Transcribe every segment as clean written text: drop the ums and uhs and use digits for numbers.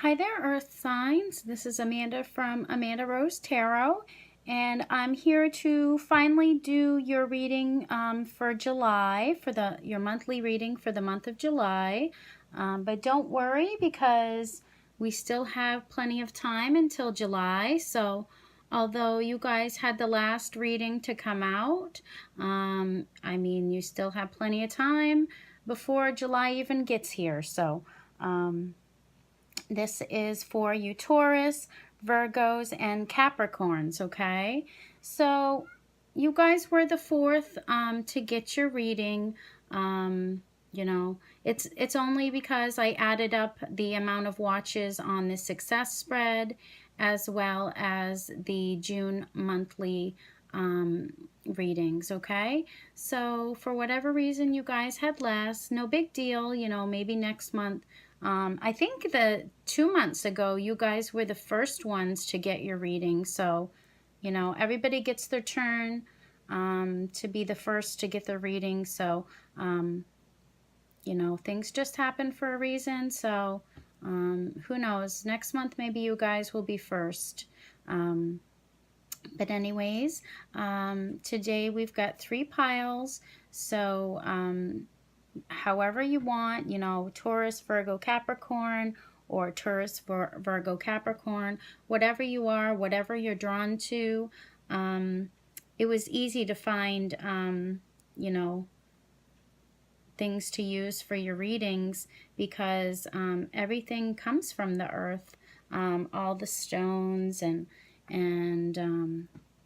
Hi there, Earth signs. This is Amanda from Amanda Rose Tarot, and I'm here to finally do your reading for July, for your monthly reading for the month of July. But don't worry, because we still have plenty of time until July. So although you guys had the last reading to come out, I mean, you still have plenty of time before July even gets here. So this is for you Taurus, Virgos, and Capricorns, okay? So you guys were the fourth to get your reading. You know, it's only because I added up the amount of watches on the success spread as well as the June monthly readings, okay? So for whatever reason you guys had less, no big deal, you know, maybe next month. I think that 2 months ago you guys were the first ones to get your reading, so you know, everybody gets their turn to be the first to get their reading. So you know, things just happen for a reason. So who knows, next month maybe you guys will be first. But anyways, today we've got 3 piles, so however you want, you know, Taurus, Virgo, Capricorn, or Taurus, Virgo, Capricorn, whatever you are, whatever you're drawn to. It was easy to find, you know, things to use for your readings because everything comes from the earth, all the stones and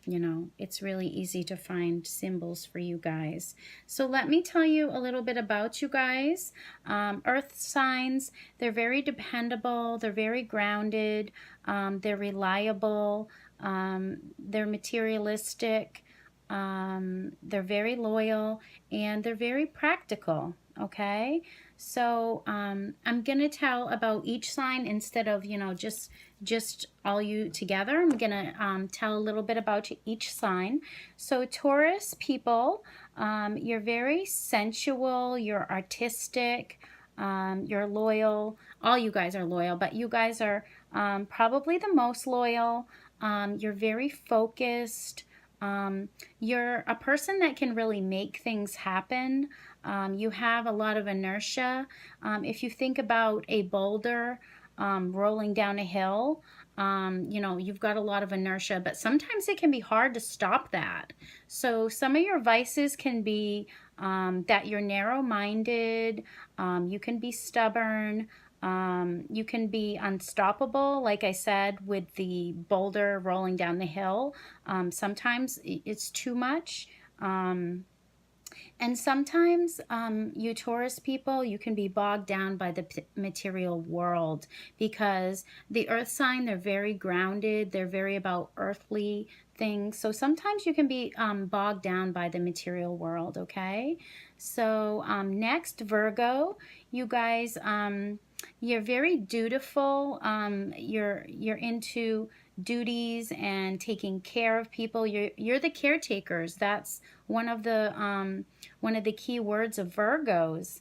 you know, it's really easy to find symbols for you guys. So let me tell you a little bit about you guys. Earth signs, they're very dependable, they're very grounded, they're reliable, they're materialistic, they're very loyal, and they're very practical, okay? So I'm gonna tell about each sign instead of, you know, just all you together. I'm gonna tell a little bit about each sign. So Taurus people, you're very sensual, you're artistic, you're loyal. All you guys are loyal, but you guys are probably the most loyal. You're very focused. You're a person that can really make things happen. You have a lot of inertia. If you think about a boulder rolling down a hill, you know, you've got a lot of inertia, but sometimes it can be hard to stop that. So some of your vices can be that you're narrow-minded, you can be stubborn, you can be unstoppable, like I said, with the boulder rolling down the hill. Sometimes it's too much. And sometimes you Taurus people, you can be bogged down by the material world because the earth sign, they're very grounded. They're very about earthly things. So sometimes you can be bogged down by the material world, okay? So next, Virgo, you guys, you're very dutiful. You're into duties and taking care of people. You're the caretakers. That's one of the key words of Virgos.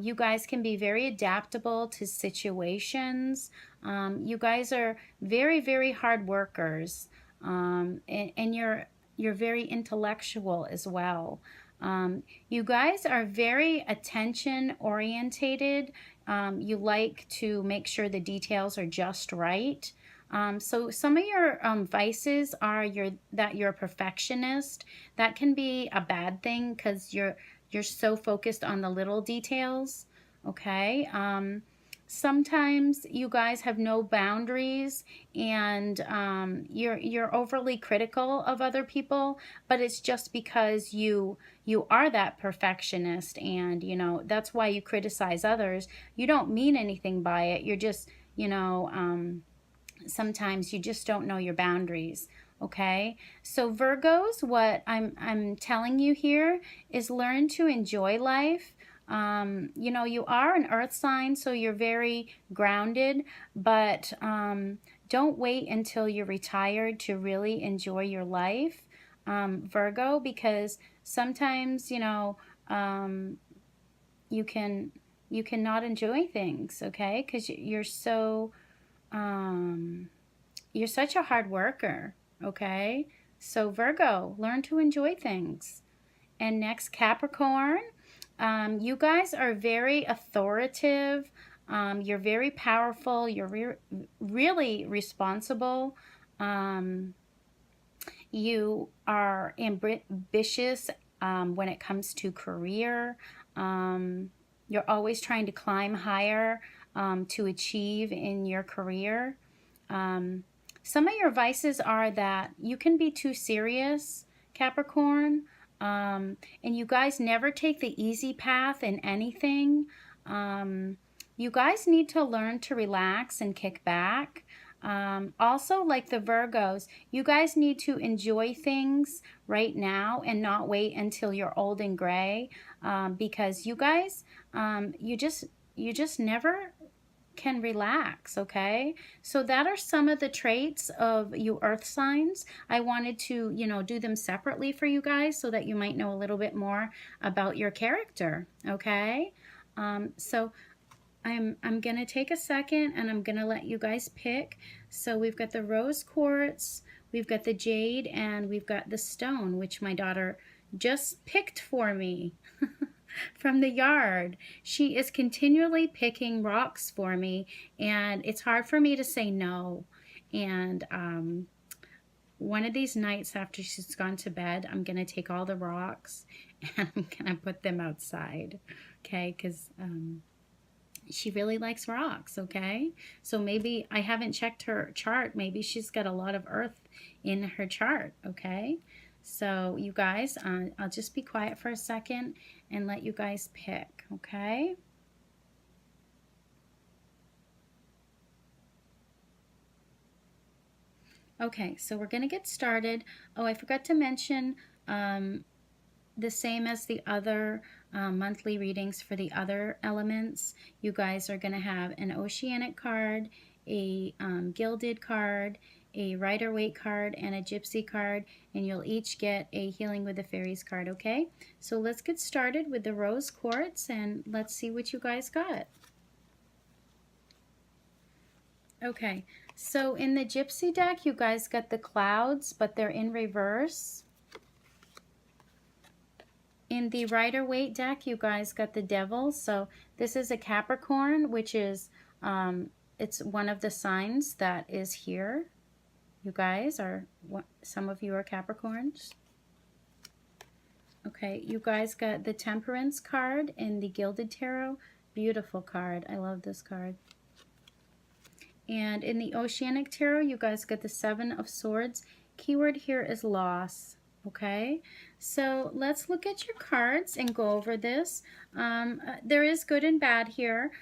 You guys can be very adaptable to situations. You guys are very, very hard workers, and you're very intellectual as well. You guys are very attention orientated. You like to make sure the details are just right. So some of your vices are that you're a perfectionist. That can be a bad thing because you're so focused on the little details. Okay. Sometimes you guys have no boundaries and you're overly critical of other people, but it's just because you are that perfectionist, and you know that's why you criticize others. You don't mean anything by it. You're just, you know, sometimes you just don't know your boundaries. Okay, so Virgos, what I'm telling you here is learn to enjoy life. You know, you are an earth sign, so you're very grounded, but don't wait until you're retired to really enjoy your life, Virgo, because sometimes, you know, you can not enjoy things, okay, because you're so You're such a hard worker, okay? So Virgo, learn to enjoy things. And next, Capricorn, you guys are very authoritative. You're very powerful. You're really responsible. Um, you are ambitious when it comes to career. You're always trying to climb higher to achieve in your career. Some of your vices are that you can be too serious, Capricorn, and you guys never take the easy path in anything. You guys need to learn to relax and kick back. Also, like the Virgos, you guys need to enjoy things right now and not wait until you're old and gray, because you guys, you just never can relax, okay? So that are some of the traits of you earth signs. I wanted to, do them separately for you guys so that you might know a little bit more about your character, okay? So I'm going to take a second and I'm going to let you guys pick. So we've got the rose quartz, we've got the jade, and we've got the stone, which my daughter just picked for me from the yard. She is continually picking rocks for me, and it's hard for me to say no. And one of these nights after she's gone to bed, I'm going to take all the rocks and I'm going to put them outside, okay? Because she really likes rocks, okay? So maybe I haven't checked her chart. Maybe she's got a lot of earth in her chart, okay? So you guys, I'll just be quiet for a second and let you guys pick, okay? Okay, so we're going to get started. Oh, I forgot to mention the same as the other monthly readings for the other elements. You guys are going to have an Oceanic card, a Gilded card, a Rider Waite card, and a Gypsy card, and you'll each get a Healing with the Fairies card, okay? So let's get started with the Rose Quartz, and let's see what you guys got. Okay, so in the Gypsy deck, you guys got the clouds, but they're in reverse. In the Rider Waite deck, you guys got the Devil. So this is a Capricorn, which is, it's one of the signs that is here. You guys are, some of you are Capricorns. Okay, you guys got the Temperance card in the Gilded Tarot. Beautiful card. I love this card. And in the Oceanic Tarot, you guys got the Seven of Swords. Keyword here is loss. Okay, so let's look at your cards and go over this. There is good and bad here.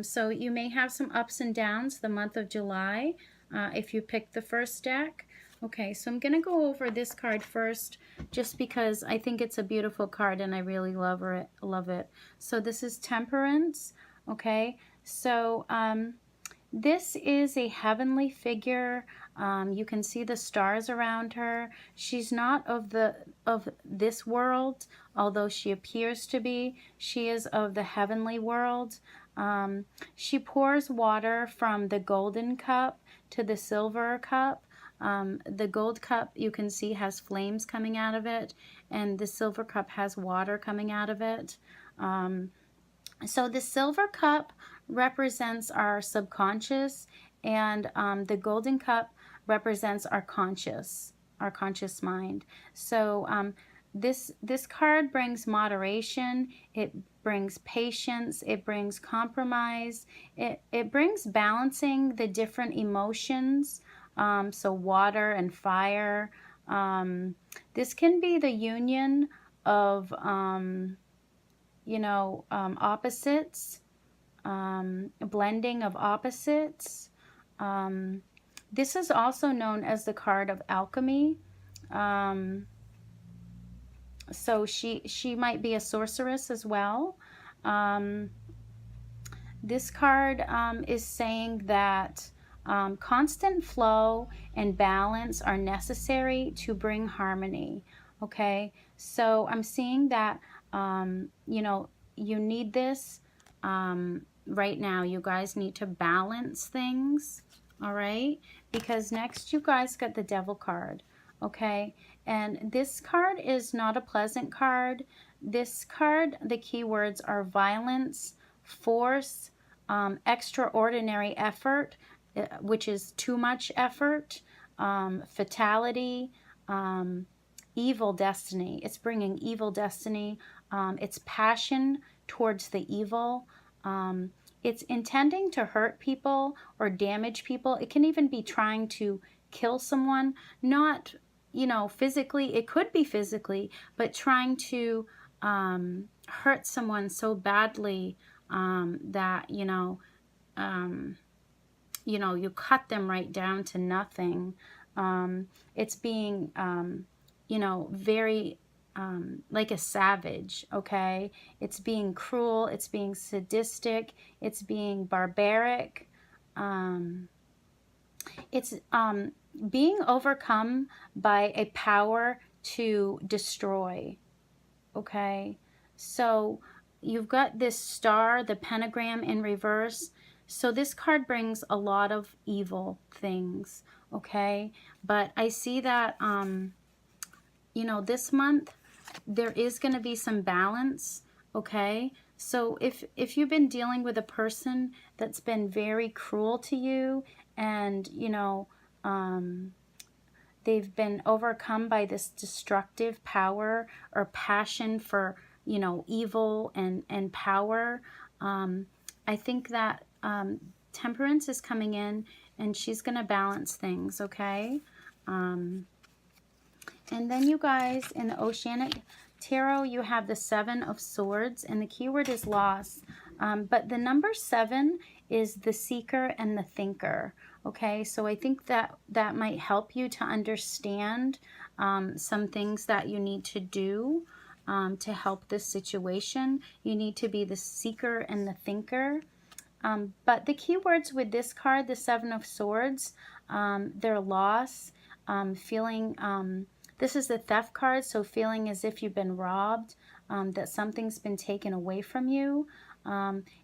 So you may have some ups and downs the month of July if you pick the first deck. Okay, so I'm going to go over this card first just because I think it's a beautiful card and I really love it. So this is Temperance. Okay, so this is a heavenly figure. You can see the stars around her. She's not of this world, although she appears to be. She is of the heavenly world. She pours water from the golden cup to the silver cup. The gold cup, you can see, has flames coming out of it, and the silver cup has water coming out of it. So the silver cup represents our subconscious, and the golden cup represents our conscious mind. So this card brings moderation, it brings patience, it brings compromise, it brings balancing the different emotions, so water and fire. This can be the union of opposites, blending of opposites. This is also known as the card of alchemy. So she might be a sorceress as well. This card is saying that constant flow and balance are necessary to bring harmony. Okay, so I'm seeing that you need this right now. You guys need to balance things. all right? Because next you guys got the Devil card, okay? And this card is not a pleasant card. This card, the keywords are violence, force, extraordinary effort, which is too much effort, fatality, evil destiny. It's bringing evil destiny. It's passion towards the evil. It's intending to hurt people or damage people. It can even be trying to kill someone, not, you know, physically. It could be physically, but trying to hurt someone so badly that, you cut them right down to nothing. It's being, very like a savage, okay? It's being cruel, it's being sadistic, it's being barbaric. It's being overcome by a power to destroy, okay? So you've got this star, the pentagram in reverse. So this card brings a lot of evil things, okay? But I see that, this month, there is going to be some balance, okay? So if you've been dealing with a person that's been very cruel to you and, they've been overcome by this destructive power or passion for, evil and power, I think that Temperance is coming in and she's going to balance things, okay? And then you guys, in the Oceanic Tarot, you have the Seven of Swords, and the keyword is loss. But the number 7 is the seeker and the thinker. Okay, so I think that might help you to understand some things that you need to do to help this situation. You need to be the seeker and the thinker. But the keywords with this card, the Seven of Swords, they're loss, feeling... this is the theft card, so feeling as if you've been robbed, that something's been taken away from you.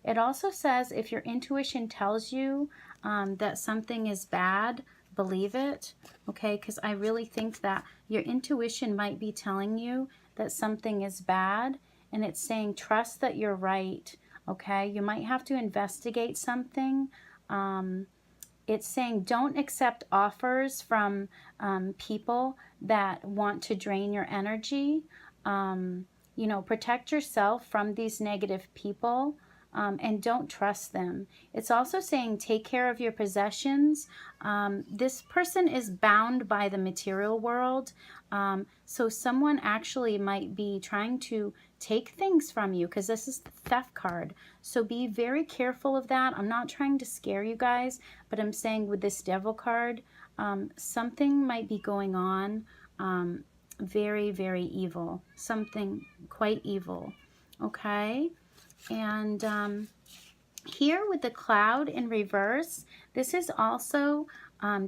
It also says if your intuition tells you that something is bad, believe it, okay? Because I really think that your intuition might be telling you that something is bad, and it's saying trust that you're right, okay? You might have to investigate something. It's saying don't accept offers from people that want to drain your energy. Protect yourself from these negative people and don't trust them. It's also saying take care of your possessions. This person is bound by the material world. So someone actually might be trying to take things from you because this is the theft card. So be very careful of that. I'm not trying to scare you guys, but I'm saying with this Devil card, something might be going on very, very evil. Something quite evil. Okay? And here with the Cloud in reverse, this is also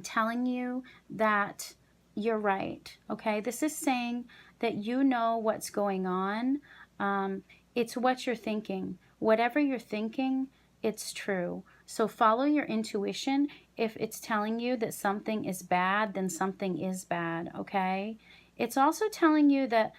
telling you that you're right. Okay? This is saying that you know what's going on. It's what you're thinking. Whatever you're thinking, it's true. So follow your intuition. If it's telling you that something is bad, then something is bad, okay? It's also telling you that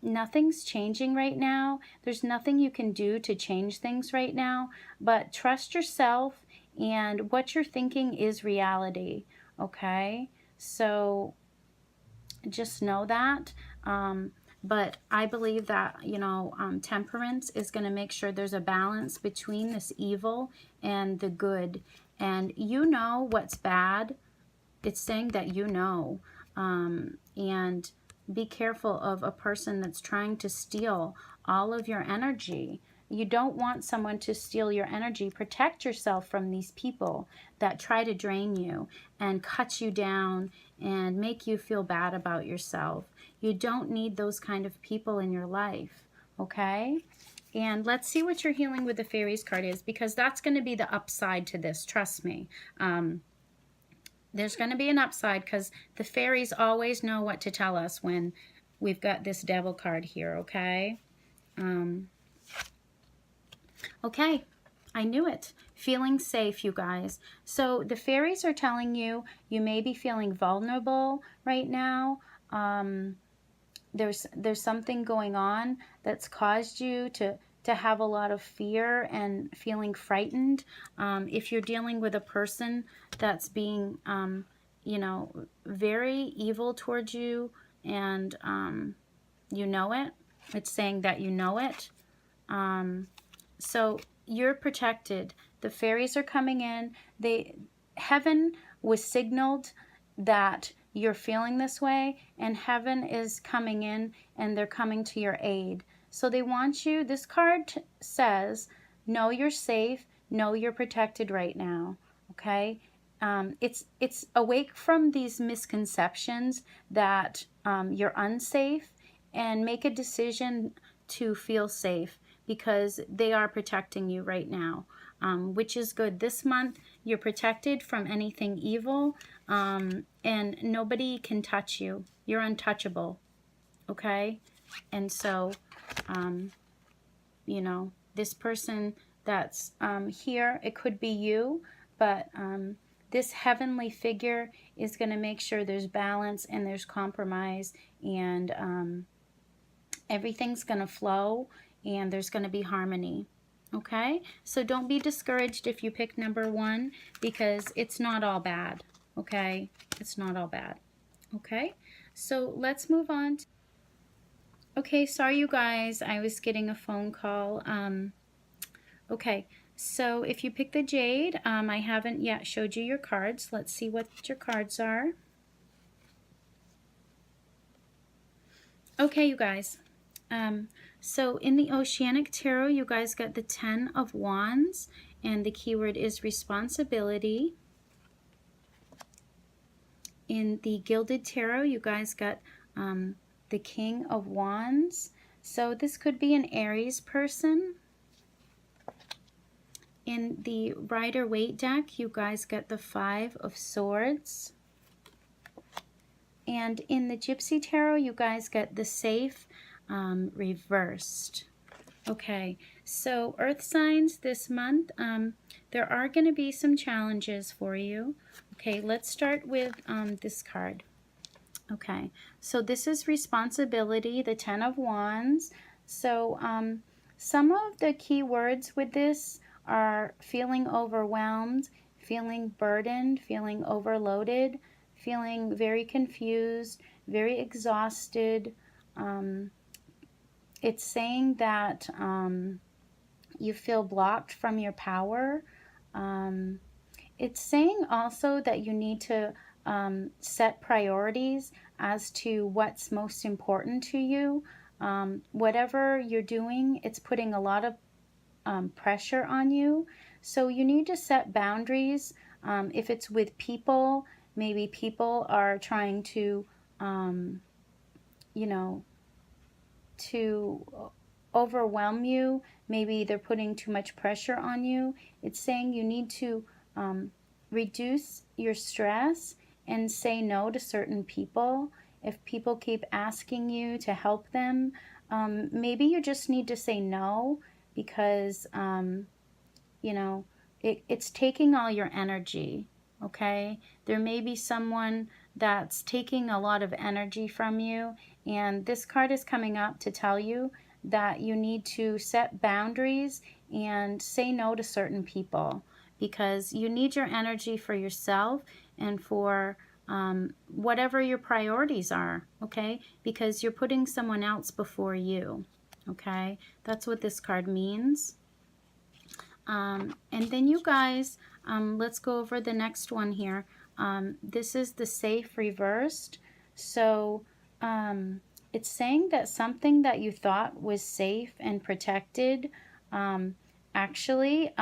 nothing's changing right now. There's nothing you can do to change things right now, but trust yourself, and what you're thinking is reality, okay? So just know that. But I believe that, Temperance is going to make sure there's a balance between this evil and the good. And you know what's bad. It's saying that you know. And be careful of a person that's trying to steal all of your energy. You don't want someone to steal your energy. Protect yourself from these people that try to drain you and cut you down and make you feel bad about yourself. You don't need those kind of people in your life, okay? And let's see what your healing with the Fairies card is, because that's going to be the upside to this, trust me. There's going to be an upside because the fairies always know what to tell us when we've got this Devil card here, okay? Okay, I knew it. Feeling safe, you guys. So the fairies are telling you, you may be feeling vulnerable right now. There's something going on that's caused you to have a lot of fear and feeling frightened. If you're dealing with a person that's being, you know, very evil towards you, and you know it, it's saying that you know it. So you're protected. The fairies are coming in. Heaven was signaled that you're feeling this way, and heaven is coming in, and they're coming to your aid. So they want you, this card says, know you're safe, know you're protected right now, okay? It's awake from these misconceptions that you're unsafe, and make a decision to feel safe, because they are protecting you right now, which is good. This month, you're protected from anything evil, and nobody can touch you. You're untouchable, okay? And so, you know, this person that's here, it could be you, but this heavenly figure is going to make sure there's balance and there's compromise, and everything's going to flow, and there's going to be harmony. Okay, so don't be discouraged if you pick number 1, because it's not all bad. Okay, it's not all bad. Okay, so let's move on. Okay, sorry you guys, I was getting a phone call. Okay, so if you pick the Jade, I haven't yet showed you your cards. Let's see what your cards are. Okay, you guys. So in the Oceanic Tarot, you guys got the 10 of Wands, and the keyword is responsibility. In the Gilded Tarot, you guys got the King of Wands. So this could be an Aries person. In the Rider Waite deck, you guys got the 5 of Swords. And in the Gypsy Tarot, you guys got the Safe reversed. Okay, so Earth signs this month, there are going to be some challenges for you. Okay, let's start with this card. Okay, so this is responsibility, the 10 of Wands. So some of the key words with this are feeling overwhelmed, feeling burdened, feeling overloaded, feeling very confused, very exhausted. It's saying that you feel blocked from your power. It's saying also that you need to set priorities as to what's most important to you. Whatever you're doing, it's putting a lot of pressure on you. So you need to set boundaries. If it's with people, maybe people are trying to, you know, to overwhelm you. Maybe they're putting too much pressure on you. It's saying you need to reduce your stress and say no to certain people. If people keep asking you to help them, maybe you just need to say no, because you know, it's taking all your energy. Okay, there may be someone that's taking a lot of energy from you, and this card is coming up to tell you that you need to set boundaries and say no to certain people, because you need your energy for yourself and for whatever your priorities are, okay? Because you're putting someone else before you, okay? That's what this card means. And then you guys, let's go over the next one here. This is the Safe reversed. So it's saying that something that you thought was safe and protected, actually,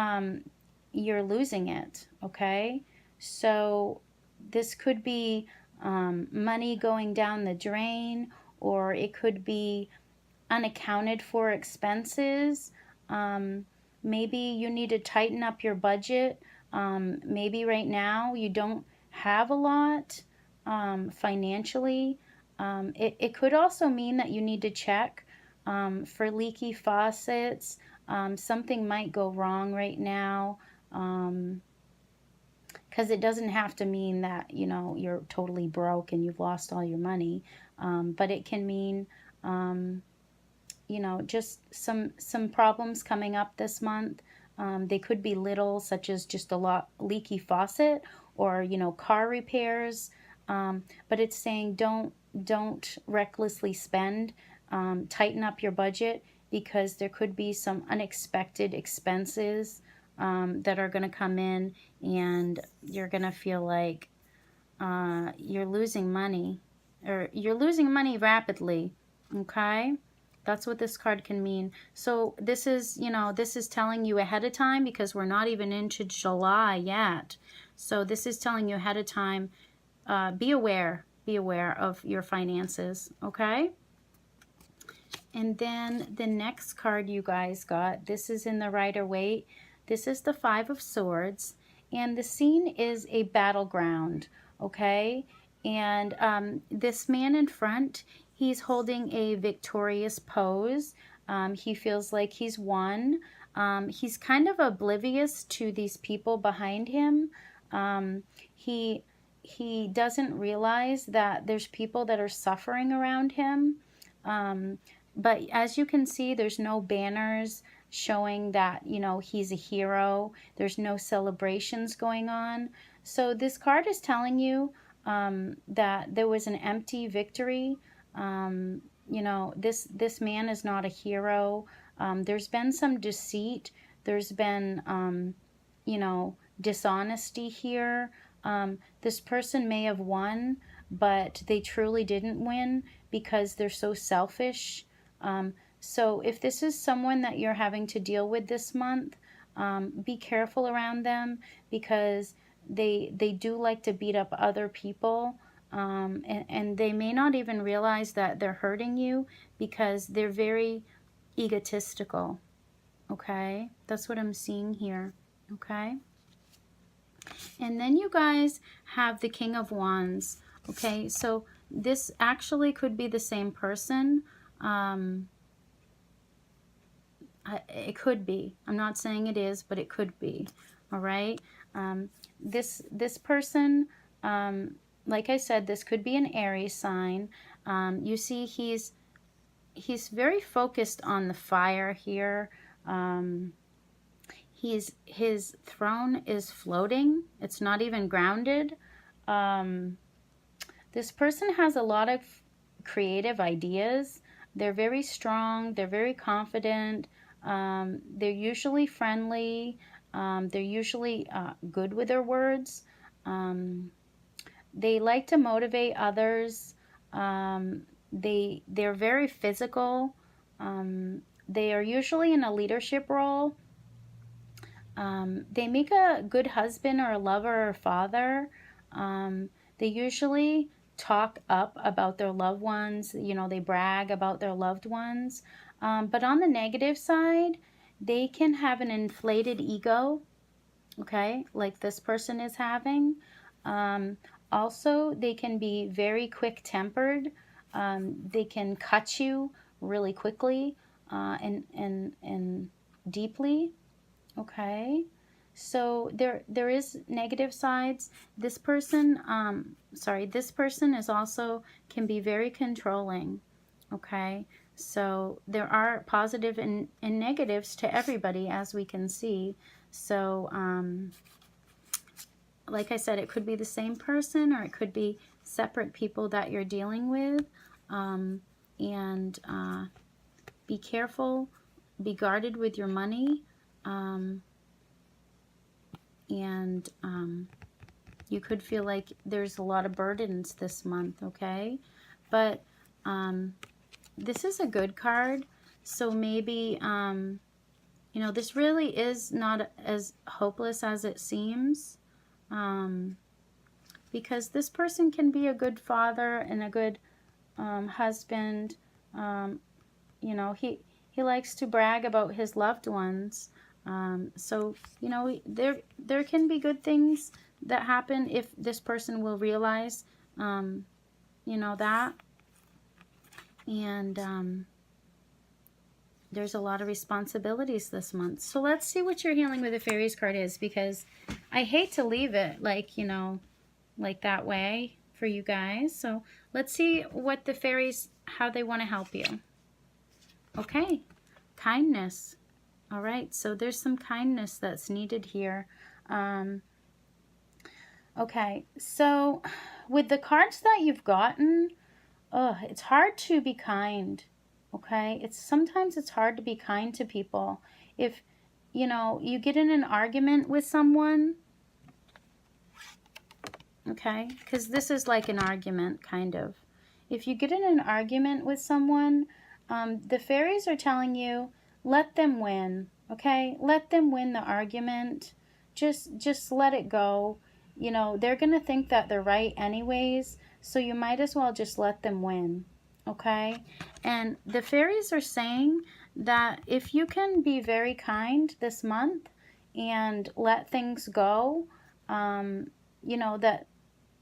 you're losing it, okay? So this could be money going down the drain, or it could be unaccounted for expenses. Maybe you need to tighten up your budget. Maybe right now you don't have a lot financially. It could also mean that you need to check For leaky faucets, something might go wrong right now. Because it doesn't have to mean that, you know, you're totally broke and you've lost all your money. But it can mean, you know, just some problems coming up this month. They could be little, such as just a leaky faucet, or, you know, car repairs. But it's saying don't recklessly spend. Tighten up your budget, because there could be some unexpected expenses that are going to come in, and you're going to feel like you're losing money, or you're losing money rapidly. Okay, that's what this card can mean. So this is, you know, this is telling you ahead of time, because we're not even into July yet. So this is telling you ahead of time, be aware of your finances. Okay. And then the next card you guys got, this is in the Rider Waite. This is the Five of Swords, and the scene is a battleground, okay? And this man in front, he's holding a victorious pose. He feels like he's won. He's kind of oblivious to these people behind him. He doesn't realize that there's people that are suffering around him. But as you can see, there's no banners showing that, you know, he's a hero. There's no celebrations going on. So this card is telling you that there was an empty victory. You know, this man is not a hero. There's been some deceit. There's been, you know, dishonesty here. This person may have won, but they truly didn't win, because they're so selfish. So if this is someone that you're having to deal with this month, be careful around them, because they do like to beat up other people, and they may not even realize that they're hurting you, because they're very egotistical. Okay, that's what I'm seeing here. Okay, and then you guys have the King of Wands. Okay, so this actually could be the same person. It could be. I'm not saying it is, but it could be. All right. This person, like I said, this could be an Aries sign. You see, he's very focused on the fire here. His throne is floating. It's not even grounded. This person has a lot of creative ideas. They're very strong. They're very confident. They're usually friendly. They're usually good with their words. They like to motivate others. They're very physical. They are usually in a leadership role. They make a good husband or a lover or father. They usually talk up about their loved ones. You know, they brag about their loved ones. But on the negative side, they can have an inflated ego, okay, like this person is having. Also, they can be very quick-tempered. They can cut you really quickly and deeply, okay? So there is negative sides. This person, this person is also can be very controlling, okay? So there are positive and negatives to everybody, as we can see. So like I said, it could be the same person, or it could be separate people that you're dealing with. And be careful, be guarded with your money. You could feel like there's a lot of burdens this month, okay? But this is a good card, so maybe, you know, this really is not as hopeless as it seems, because this person can be a good father and a good husband. You know, he likes to brag about his loved ones. So, you know, there can be good things that happen if this person will realize, you know, that. And There's a lot of responsibilities this month. So let's see what your healing with the Fairies card is, because I hate to leave it like, you know, like that way for you guys. So let's see what the fairies, how they want to help you. Okay, kindness. All right, so there's some kindness that's needed here. Okay, so with the cards that you've gotten, it's hard to be kind. Okay, sometimes it's hard to be kind to people. If, you know, you get in an argument with someone, okay, because this is like an argument, kind of. If you get in an argument with someone, the fairies are telling you, let them win, okay? Let them win the argument. Just let it go. You know, they're going to think that they're right anyways, so you might as well just let them win, okay? And the fairies are saying that if you can be very kind this month and let things go, you know, that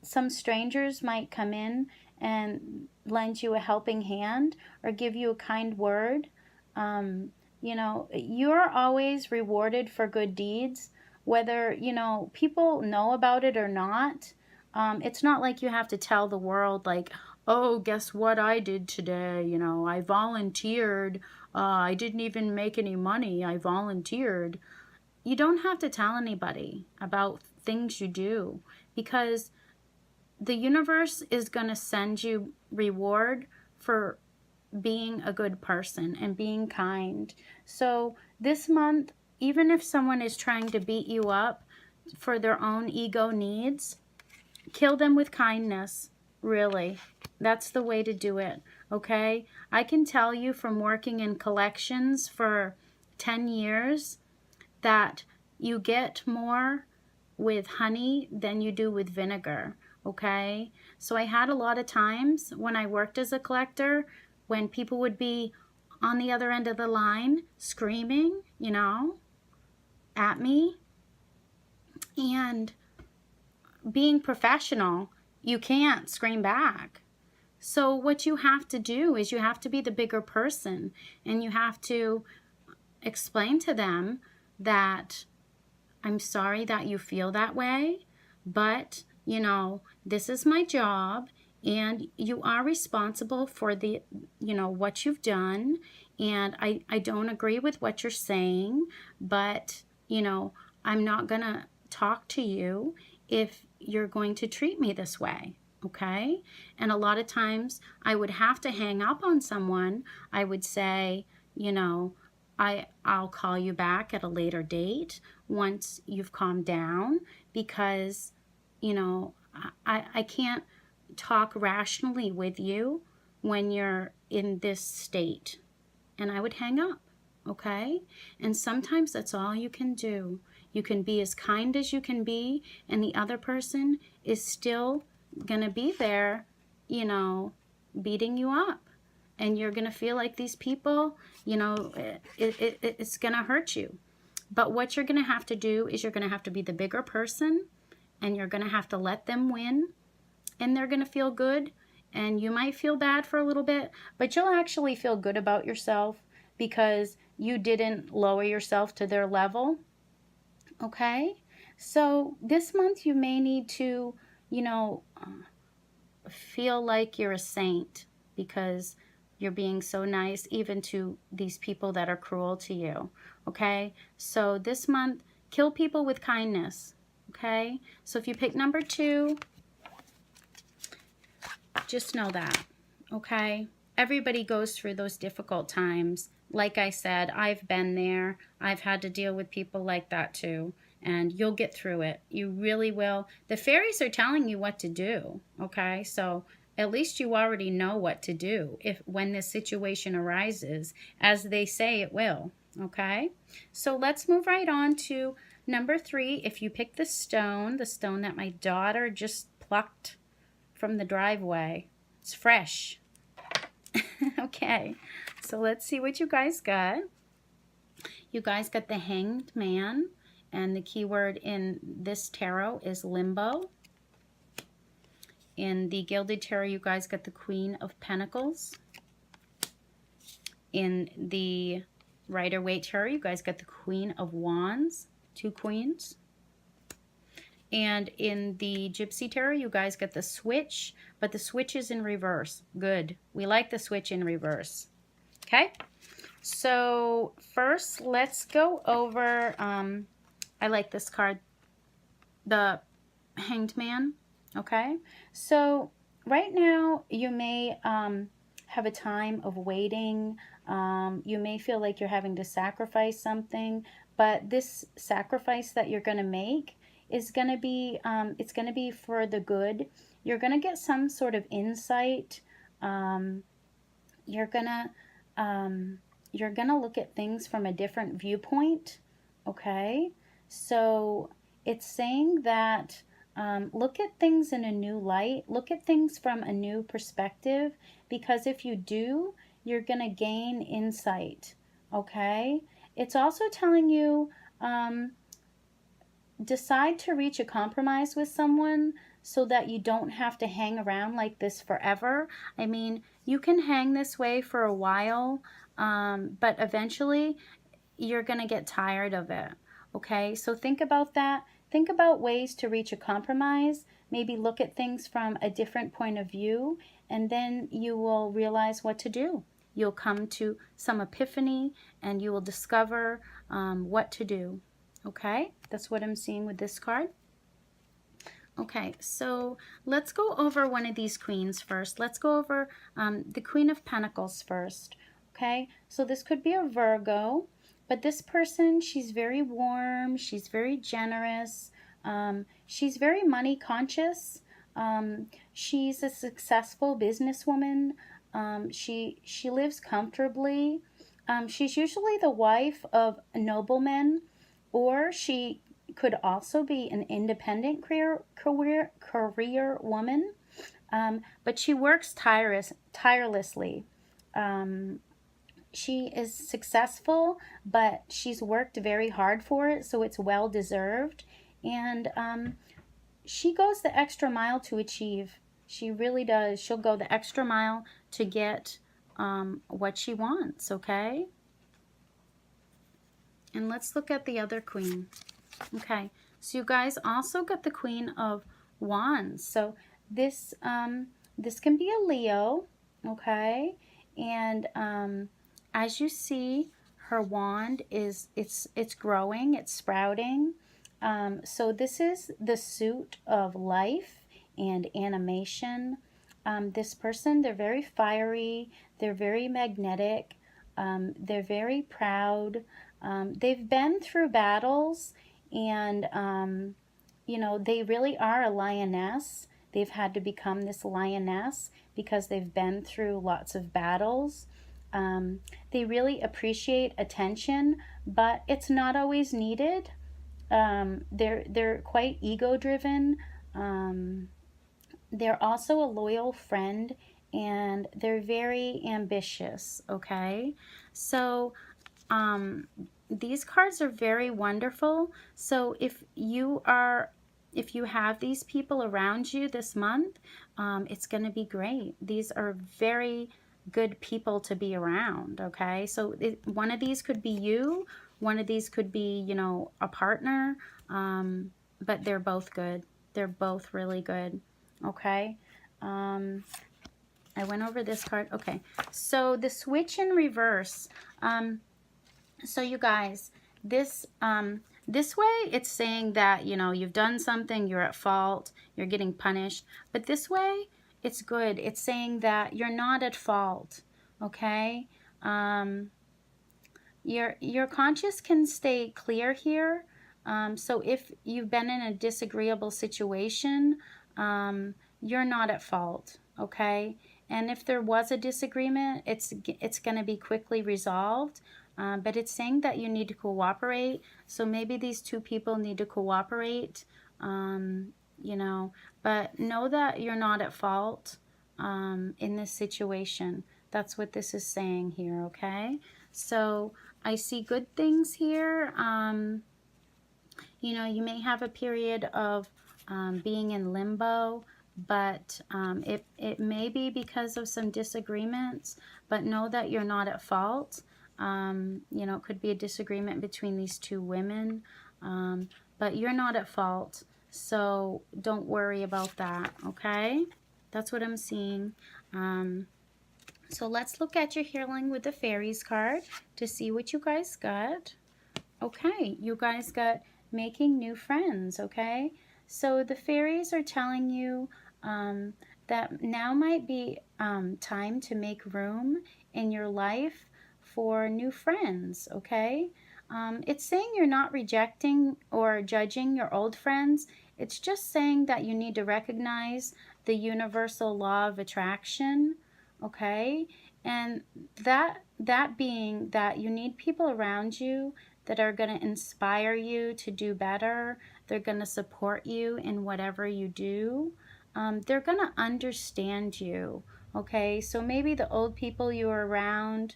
some strangers might come in and lend you a helping hand or give you a kind word. You know, you're always rewarded for good deeds, whether, you know, people know about it or not. It's not like you have to tell the world, like, oh, guess what I did today? You know, I volunteered. I didn't even make any money. I volunteered. You don't have to tell anybody about things you do, because the universe is going to send you reward for being a good person and being kind. So this month, even if someone is trying to beat you up for their own ego needs, kill them with kindness. Really, that's the way to do it. Okay, I can tell you from working in collections for 10 years that you get more with honey than you do with vinegar. Okay, so I had a lot of times when I worked as a collector when people would be on the other end of the line screaming, you know, at me. And being professional, you can't scream back. So what you have to do is you have to be the bigger person, and you have to explain to them that I'm sorry that you feel that way, but, you know, this is my job, and you are responsible for the, you know, what you've done, and I don't agree with what you're saying, but, you know, I'm not going to talk to you if you're going to treat me this way, okay? And a lot of times I would have to hang up on someone. I would say, you know, I'll call you back at a later date once you've calmed down, because, you know, I can't talk rationally with you when you're in this state. And I would hang up, okay? And sometimes that's all you can do. You can be as kind as you can be, and the other person is still going to be there, you know, beating you up. And you're going to feel like these people, you know, it's going to hurt you. But what you're going to have to do is you're going to have to be the bigger person, and you're going to have to let them win, and they're going to feel good. And you might feel bad for a little bit, but you'll actually feel good about yourself because you didn't lower yourself to their level. Okay? So this month you may need to, you know, feel like you're a saint because you're being so nice even to these people that are cruel to you. Okay? So this month, kill people with kindness. Okay? So if you pick number 2, just know that. Okay? Everybody goes through those difficult times. Like I said, I've been there. I've had to deal with people like that too. And you'll get through it. You really will. The fairies are telling you what to do. Okay? So at least you already know what to do when this situation arises, as they say it will. Okay? So let's move right on to number 3. If you pick the stone that my daughter just plucked from the driveway, it's fresh. Okay, so let's see what you guys got. You guys got the Hanged Man, and the keyword in this tarot is limbo. In the Gilded Tarot, you guys got the Queen of Pentacles. In the Rider Waite Tarot, you guys got the Queen of Wands, 2 queens. And in the Gypsy Tarot, you guys get the switch, but the switch is in reverse. Good. We like the switch in reverse. Okay. So first, let's go over, I like this card, the Hanged Man. Okay. So right now, you may have a time of waiting. You may feel like you're having to sacrifice something, but this sacrifice that you're going to make is going to be, it's going to be for the good. You're going to get some sort of insight. You're going to look at things from a different viewpoint. Okay. So it's saying that look at things in a new light. Look at things from a new perspective, because if you do, you're going to gain insight. Okay. It's also telling you decide to reach a compromise with someone so that you don't have to hang around like this forever. I mean, you can hang this way for a while, but eventually you're going to get tired of it. Okay, so think about that. Think about ways to reach a compromise. Maybe look at things from a different point of view, and then you will realize what to do. You'll come to some epiphany, and you will discover what to do. Okay, that's what I'm seeing with this card. Okay, so let's go over one of these queens first. Let's go over the Queen of Pentacles first. Okay, so this could be a Virgo, but this person, she's very warm, she's very generous, she's very money conscious, she's a successful businesswoman, she lives comfortably, she's usually the wife of a nobleman, or she could also be an independent career woman, but she works tirelessly. She is successful, but she's worked very hard for it, so it's well deserved. And she goes the extra mile to achieve. She really does. She'll go the extra mile to get what she wants, okay? And let's look at the other queen. Okay, so you guys also got the Queen of Wands. So this this can be a Leo, okay? And as you see, her wand is it's growing, it's sprouting. So this is the suit of life and animation. This person, they're very fiery, they're very magnetic, they're very proud. They've been through battles, and you know, they really are a lioness. They've had to become this lioness because they've been through lots of battles. They really appreciate attention, but it's not always needed. They're quite ego-driven. They're also a loyal friend, and they're very ambitious, okay? So these cards are very wonderful. So if you have these people around you this month, it's going to be great. These are very good people to be around, okay? So one of these could be you, one of these could be, you know, a partner, but they're both good. They're both really good, okay? I went over this card. Okay, so the switch in reverse. So you guys, this way it's saying that, you know, you've done something, you're at fault, you're getting punished. But this way, it's good. It's saying that you're not at fault, okay? Your conscience can stay clear here. So if you've been in a disagreeable situation, you're not at fault, okay? And if there was a disagreement, it's going to be quickly resolved. But it's saying that you need to cooperate. So maybe these two people need to cooperate, you know. But know that you're not at fault in this situation. That's what this is saying here, okay? So I see good things here. You know, you may have a period of being in limbo, but it may be because of some disagreements, but know that you're not at fault. You know, it could be a disagreement between these two women, but you're not at fault. So don't worry about that, okay? That's what I'm seeing. So let's look at your healing with the Fairies card to see what you guys got. Okay, you guys got making new friends, okay? So the fairies are telling you that now might be time to make room in your life for new friends, okay? It's saying you're not rejecting or judging your old friends. It's just saying that you need to recognize the universal law of attraction, okay? And that being that you need people around you that are going to inspire you to do better. They're going to support you in whatever you do. They're going to understand you, okay? So maybe the old people you were around,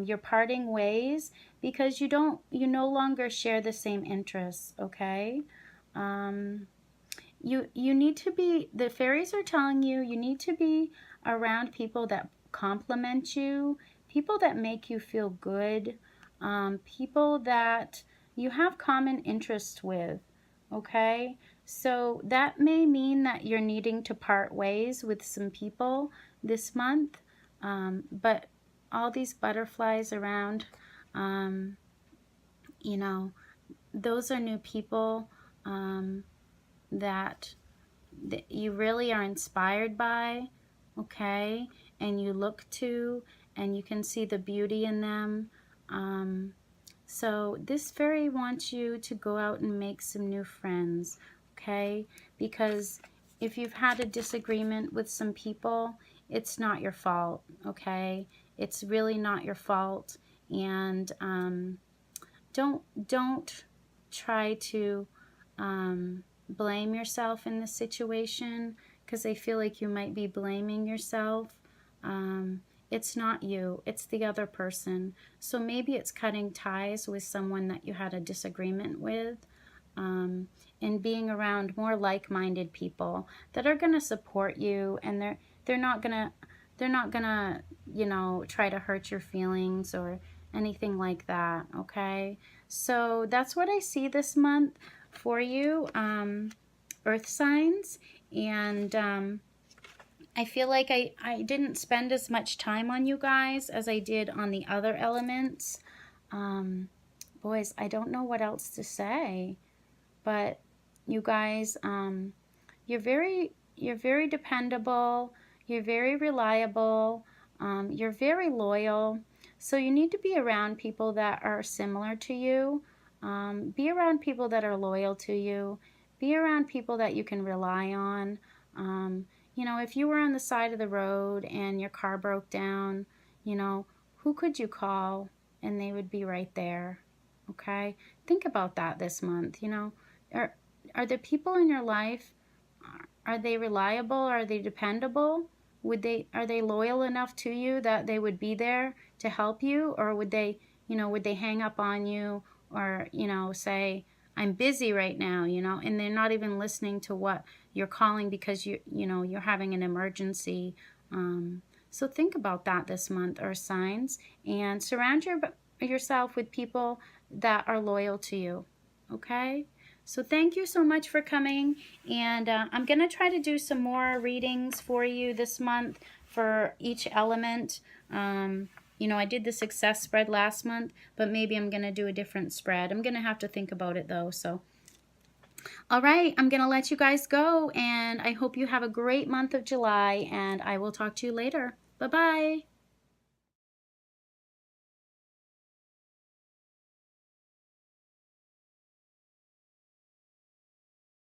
you're parting ways because you no longer share the same interests, okay? You need to be, the fairies are telling you, you need to be around people that compliment you, people that make you feel good, people that you have common interests with, okay? So that may mean that you're needing to part ways with some people this month, but all these butterflies around, you know, those are new people that you really are inspired by, okay, and you look to, and you can see the beauty in them. So this fairy wants you to go out and make some new friends, okay, because if you've had a disagreement with some people, it's not your fault, okay? It's really not your fault, and don't try to blame yourself in this situation, because I feel like you might be blaming yourself. It's not you, it's the other person. So maybe it's cutting ties with someone that you had a disagreement with, and being around more like-minded people that are going to support you, and they're not gonna you know, try to hurt your feelings or anything like that, okay? So that's what I see this month for you, earth signs. And I feel like I didn't spend as much time on you guys as I did on the other elements. Boys, I don't know what else to say, but you guys, you're very dependable, you're very reliable, you're very loyal. So you need to be around people that are similar to you. Be around people that are loyal to you. Be around people that you can rely on. You know, if you were on the side of the road and your car broke down, you know, who could you call and they would be right there, okay? Think about that this month, you know. Are the people in your life, are they reliable? Are they dependable? Are they loyal enough to you that they would be there to help you? Or would they, you know, would they hang up on you, or, you know, say, I'm busy right now, you know, and they're not even listening to what you're calling because you know, you're having an emergency. So think about that this month, Earth signs, and surround yourself with people that are loyal to you, okay? So thank you so much for coming, and I'm going to try to do some more readings for you this month for each element. You know, I did the success spread last month, but maybe I'm going to do a different spread. I'm going to have to think about it though. So, all right, I'm going to let you guys go, and I hope you have a great month of July, and I will talk to you later. Bye-bye.